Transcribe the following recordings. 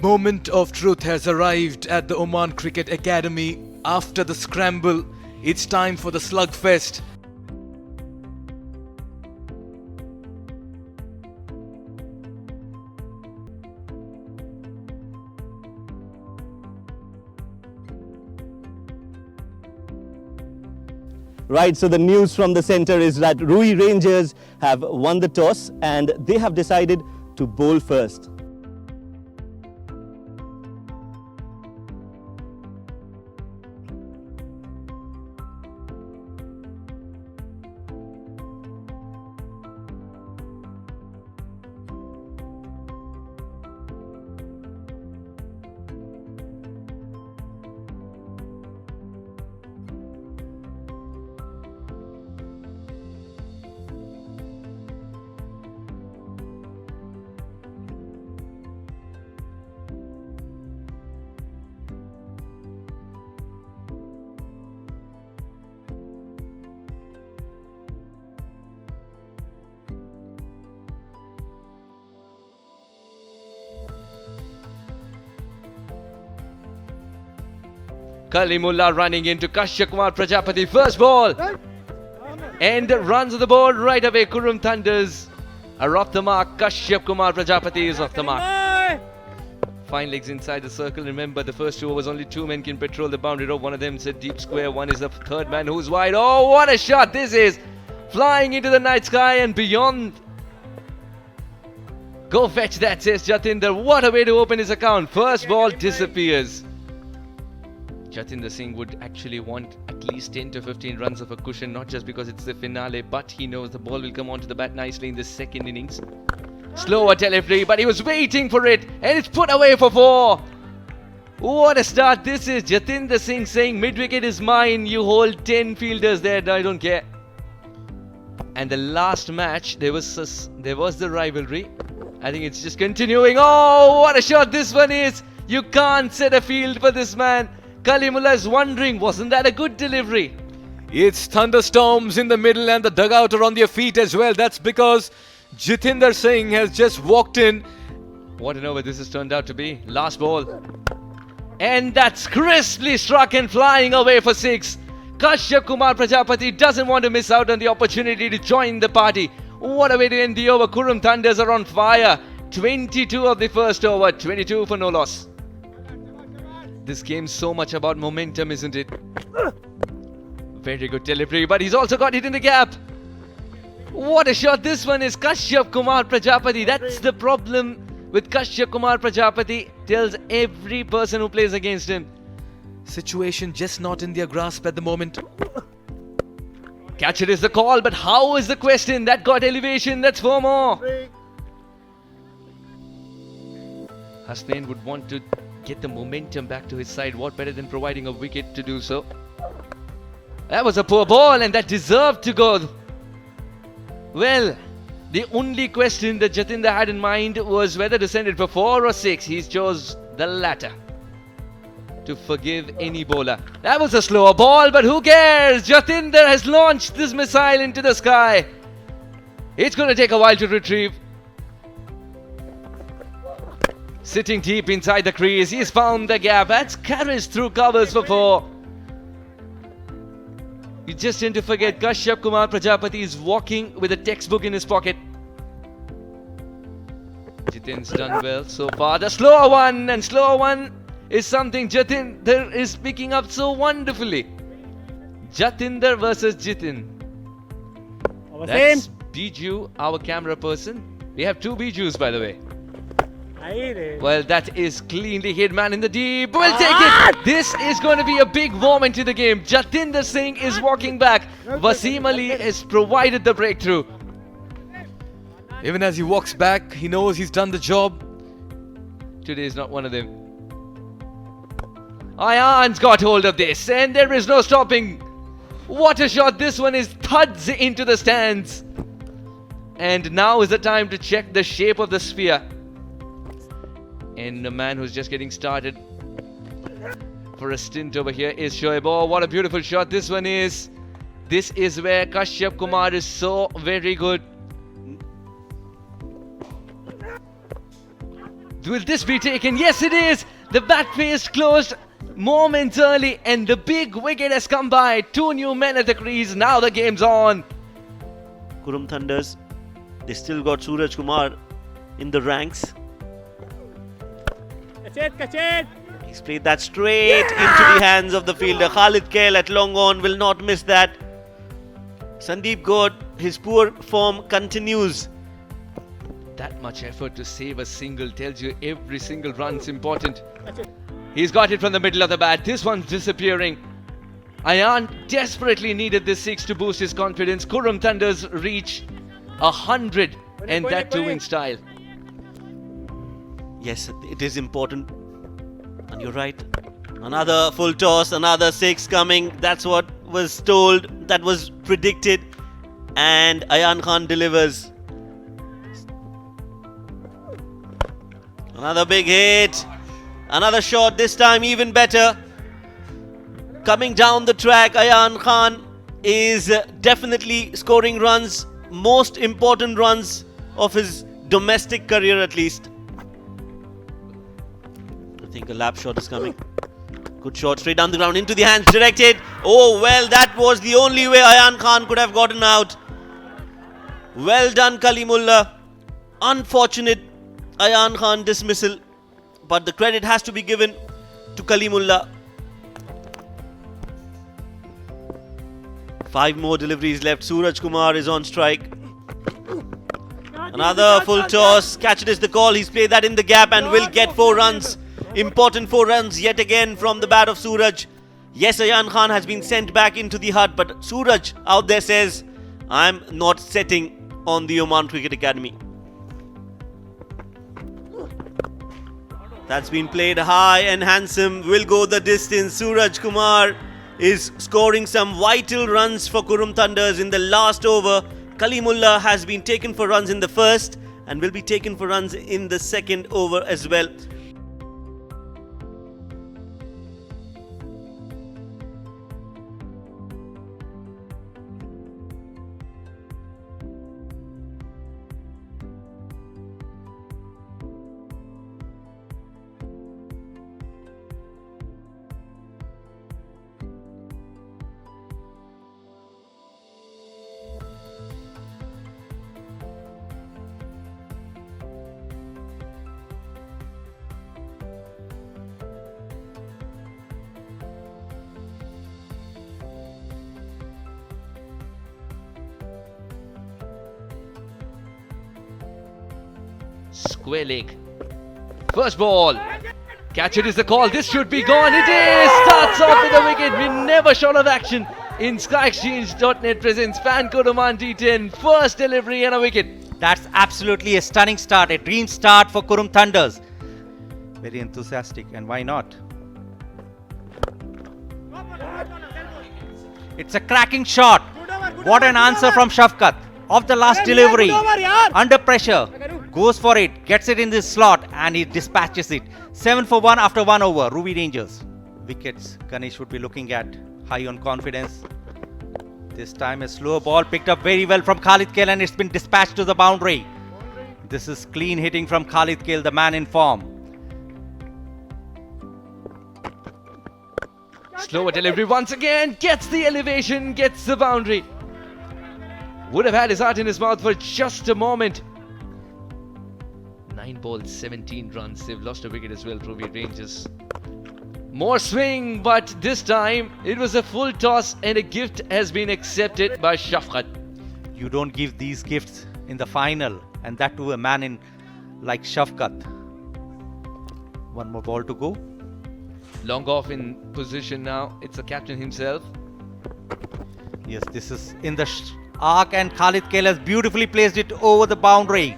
moment of truth has arrived at the Oman Cricket Academy. After the scramble, it's time for the slugfest. Right, so the news from the centre is that Ruwi Rangers have won the toss and they have decided to bowl first. Kalimullah running into Kashyap Kumar Prajapati, first ball, and runs the ball right away. Qurum Thunders are off the mark. Kashyap Kumar Prajapati is off the mark. Fine legs inside the circle. Remember, the first overs only two men can patrol the boundary rope. One of them is a deep square. One is the third man who's wide. Oh, what a shot this is! Flying into the night sky and beyond. Go fetch that, says Jatinder. What a way to open his account. First ball disappears. Jatinder Singh would actually want at least 10 to 15 runs of a cushion, not just because it's the finale, but he knows the ball will come onto the bat nicely in the second innings. Slower delivery, but he was waiting for it, and it's put away for 4. What a start this is. Jatinder Singh saying mid-wicket is mine, you hold 10 fielders there, I don't care. And the last match, there was the rivalry. I think it's just continuing. Oh, what a shot this one is. You can't set a field for this man. Kalimullah is wondering, wasn't that a good delivery? It's thunderstorms in the middle and the dugout are on their feet as well. That's because Jatinder Singh has just walked in. What an over this has turned out to be. Last ball. And that's crisply struck and flying away for 6. Kashyap Kumar Prajapati doesn't want to miss out on the opportunity to join the party. What a way to end the over. Qurum Thunders are on fire. 22 of the first over, 22 for no loss. This game's so much about momentum, isn't it? Very good delivery, but he's also got it in the gap. What a shot this one is. Kashyap Kumar Prajapati. That's the problem with Kashyap Kumar Prajapati. Tells every person who plays against him. Situation just not in their grasp at the moment. Catcher is the call, but how is the question? That got elevation, that's 4 more. Hasnain would want to get the momentum back to his side. What better than providing a wicket to do so? That was a poor ball and that deserved to go. Well, the only question that Jatinder had in mind was whether to send it for 4 or 6. He chose the latter to forgive any bowler. That was a slower ball, but who cares? Jatinder has launched this missile into the sky. It's going to take a while to retrieve. Sitting deep inside the crease, he's found the gap. That's carries through covers for 4. You just tend to forget Kashyap Kumar Prajapati is walking with a textbook in his pocket. Jitin's done well so far. The slower one is something Jatinder is picking up so wonderfully. Jatinder versus Jitin. That's Biju, our camera person. We have 2 Bijus, by the way. Well, that is cleanly hit, man in the deep. We'll take it. This is going to be a big moment in the game. Jatinder Singh is walking back. Wasim Ali has provided the breakthrough. Even as he walks back, he knows he's done the job. Today is not one of them. Ayan's got hold of this and there is no stopping. What a shot this one is. Thuds into the stands. And now is the time to check the shape of the sphere. And the man who's just getting started for a stint over here is Shoaib. Oh, what a beautiful shot this one is. This is where Kashyap Kumar is so very good. Will this be taken? Yes, it is. The bat face closed moments early, and the big wicket has come by. 2 new men at the crease. Now the game's on. Qurum Thunders, they still got Suraj Kumar in the ranks. He's played that straight into the hands of the fielder. Khalid Kail at long on will not miss that. Sandeep Gaud, his poor form continues. That much effort to save a single tells you every single run's important. He's got it from the middle of the bat. This one's disappearing. Ayan desperately needed this 6 to boost his confidence. Qurum Thunders reach 100, and that too in style. Yes, it is important. And you're right. Another full toss, another 6 coming. That's what was told, that was predicted. And Ayan Khan delivers. Another big hit. Another shot, this time even better. Coming down the track, Ayan Khan is definitely scoring runs. Most important runs of his domestic career at least. I think a lap shot is coming. Good shot straight down the ground into the hands, directed. Oh well, that was the only way Ayan Khan could have gotten out. Well done, Kalimullah. Unfortunate Ayan Khan dismissal, but the credit has to be given to Kalimullah. 5 more deliveries left. Suraj Kumar is on strike. Another full toss. Catch it is the call. He's played that in the gap and will get 4 runs. Important 4 runs yet again from the bat of Suraj. Yes, Ayan Khan has been sent back into the hut, but Suraj out there says, I'm not setting on the Oman Cricket Academy. That's been played high and handsome. Will go the distance. Suraj Kumar is scoring some vital runs for Qurum Thunders in the last over. Kalimullah has been taken for runs in the first and will be taken for runs in the second over as well. Square leg. First ball. Catch it is the call. This should be gone. It is. Starts off with a wicket. We're never short of action. In SkyExchange.net presents Fan Code Oman D10. First delivery and a wicket. That's absolutely a stunning start, a dream start for Qurum Thunders. Very enthusiastic, and why not? It's a cracking shot. What an answer from Shafkat. Of the last delivery, under pressure, goes for it, gets it in this slot, and he dispatches it. 7 for 1 after 1 over. Ruwi Rangers. Wickets, Ganesh would be looking at, high on confidence. This time a slow ball picked up very well from Khalid Kail, and it's been dispatched to the boundary. This is clean hitting from Khalid Kail, the man in form. Slower delivery once again. Gets the elevation, gets the boundary. Would have had his heart in his mouth for just a moment. 9 balls, 17 runs. They've lost a wicket as well, Ruwi Rangers. More swing, but this time it was a full toss and a gift has been accepted by Shafkat. You don't give these gifts in the final, and that to a man in like Shafkat. 1 more ball to go. Long off in position now. It's the captain himself. Yes, this is in the arc, and Khalid Kail has beautifully placed it over the boundary.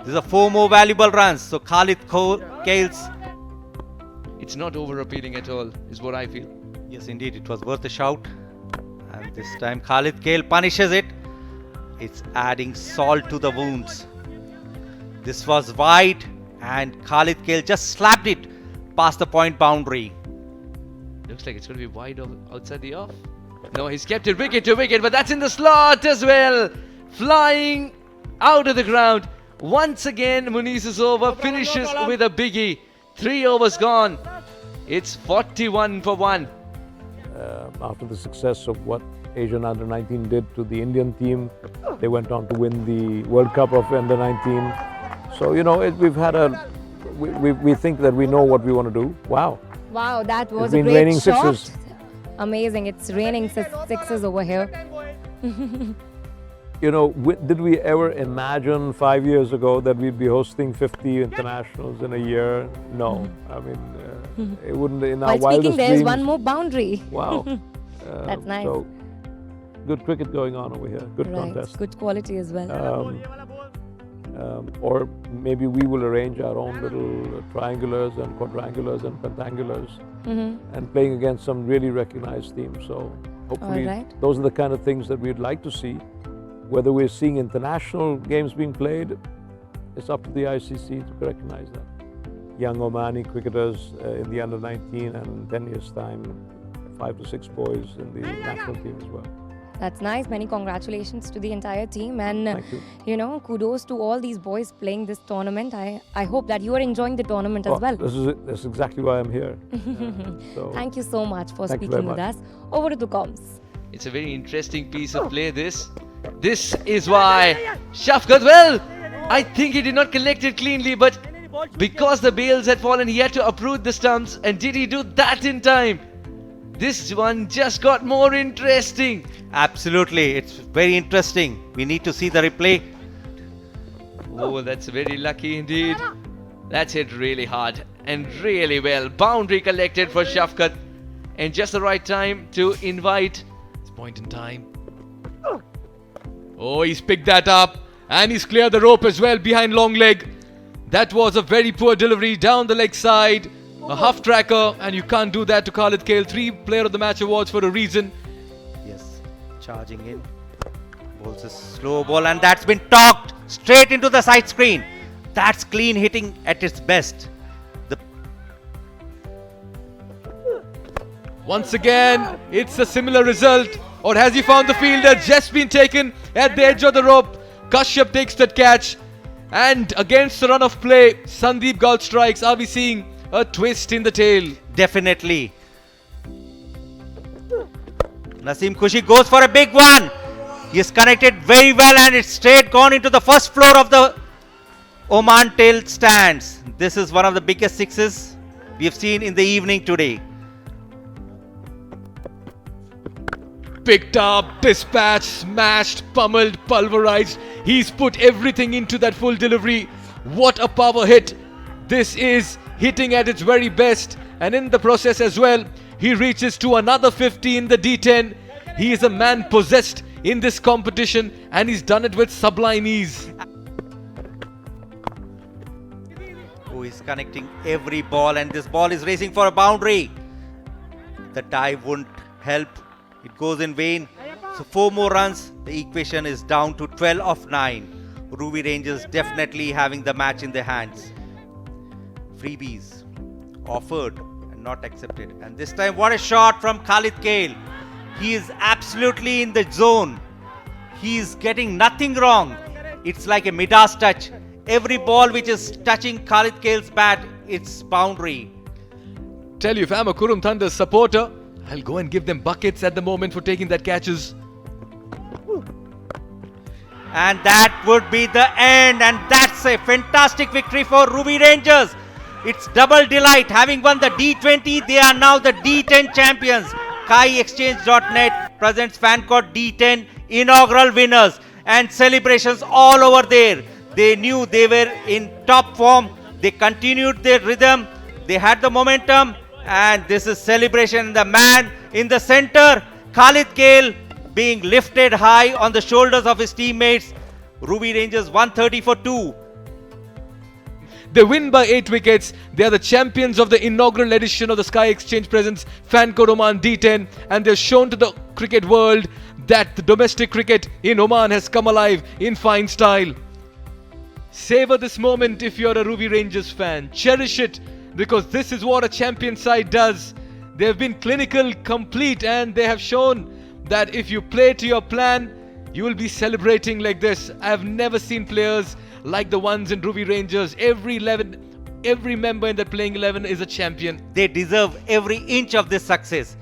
These are 4 more valuable runs. So Khalid Kail's. It's not over appealing at all, is what I feel. Yes, indeed, it was worth a shout. And this time Khalid Kail punishes it. It's adding salt to the wounds. This was wide, and Khalid Kail just slapped it past the point boundary. Looks like it's going to be wide outside the off. No, he's kept it wicket to wicket, but that's in the slot as well. Flying out of the ground. Once again, Muniz' over finishes with a biggie. 3 overs gone. It's 41 for 1. After the success of what Asian Under-19 did to the Indian team, they went on to win the World Cup of Under-19. So, you know, we've had we think that we know what we want to do. Wow. Wow, that was It's a been great raining shot. sixes. Amazing. It's raining sixes over here. You know, did we ever imagine 5 years ago that we'd be hosting 50 internationals in a year? No. I mean, it wouldn't in our While speaking, wildest there's dreams. one more boundary. Wow. That's nice. So, good cricket going on over here. Good Right. contest. Good quality as well. Or maybe we will arrange our own little triangulars and quadrangulars and pentangulars and playing against some really recognized teams. So hopefully Alright. those are the kind of things that we'd like to see. Whether we're seeing international games being played, it's up to the ICC to recognize that. Young Omani cricketers in the under-19 and in 10 years' time, 5 to 6 boys in the national team as well. That's nice. Many congratulations to the entire team. And, Thank you. know, kudos to all these boys playing this tournament. I hope that you are enjoying the tournament as Oh, well. this is it. That's exactly why I'm here. So Thank you so much for Thank you very speaking with much. us. Over to the comms. It's a very interesting piece of play, this. This is why Shafqat, well, I think he did not collect it cleanly, but because the bails had fallen, he had to uproot the stumps. And did he do that in time? This one just got more interesting. Absolutely, it's very interesting. We need to see the replay. Oh, that's very lucky indeed. That's hit really hard and really well. Boundary collected for Shafqat. And just the right time to invite. It's point in time. Oh, he's picked that up. And he's cleared the rope as well behind long leg. That was a very poor delivery down the leg side. A half tracker. And you can't do that to Khalid Kale. 3 Player of the Match awards for a reason. Yes, charging in. Bowls a slow ball and that's been talked straight into the side screen. That's clean hitting at its best. Once again, it's a similar result. Or has he found the fielder? Just been taken at the edge of the rope. Kashyap takes that catch. And against the run of play, Sandeep Gaul strikes. Are we seeing a twist in the tail? Definitely. Naseem Khushi goes for a big one. He's connected very well and it's straight gone into the first floor of the Oman tail stands. This is one of the biggest sixes we have seen in the evening today. Picked up, dispatched, smashed, pummeled, pulverized. He's put everything into that full delivery. What a power hit. This is hitting at its very best. And in the process as well, he reaches to another 50 in the D10. He is a man possessed in this competition and he's done it with sublime ease. Oh, he's connecting every ball and this ball is racing for a boundary. The dive won't help. It goes in vain. So 4 more runs. The equation is down to 12 of 9. Ruwi Rangers definitely having the match in their hands. Freebies offered and not accepted. And this time what a shot from Khalid Kale. He is absolutely in the zone. He is getting nothing wrong. It's like a Midas touch. Every ball which is touching Khalid Kale's bat, it's boundary. Tell you, if I'm a Qurum Thunders supporter, I'll go and give them buckets at the moment for taking that catches. And that would be the end. And that's a fantastic victory for Ruwi Rangers. It's double delight. Having won the D20, they are now the D10 champions. KaiExchange.net presents FanCode D10 inaugural winners and celebrations all over there. They knew they were in top form. They continued their rhythm. They had the momentum. And this is celebration. The man in the center, Khalid Kale, being lifted high on the shoulders of his teammates. Ruwi Rangers 130 for 2. They win by 8 wickets. They are the champions of the inaugural edition of the Sky Exchange Presents FanCode Oman D10. And they've shown to the cricket world that the domestic cricket in Oman has come alive in fine style. Savor this moment if you're a Ruwi Rangers fan. Cherish it because this is what a champion side does. They have been clinical, complete, and they have shown that if you play to your plan, you will be celebrating like this. I have never seen players like the ones in Ruwi Rangers. Every member in that playing 11 is a champion. They deserve every inch of this success.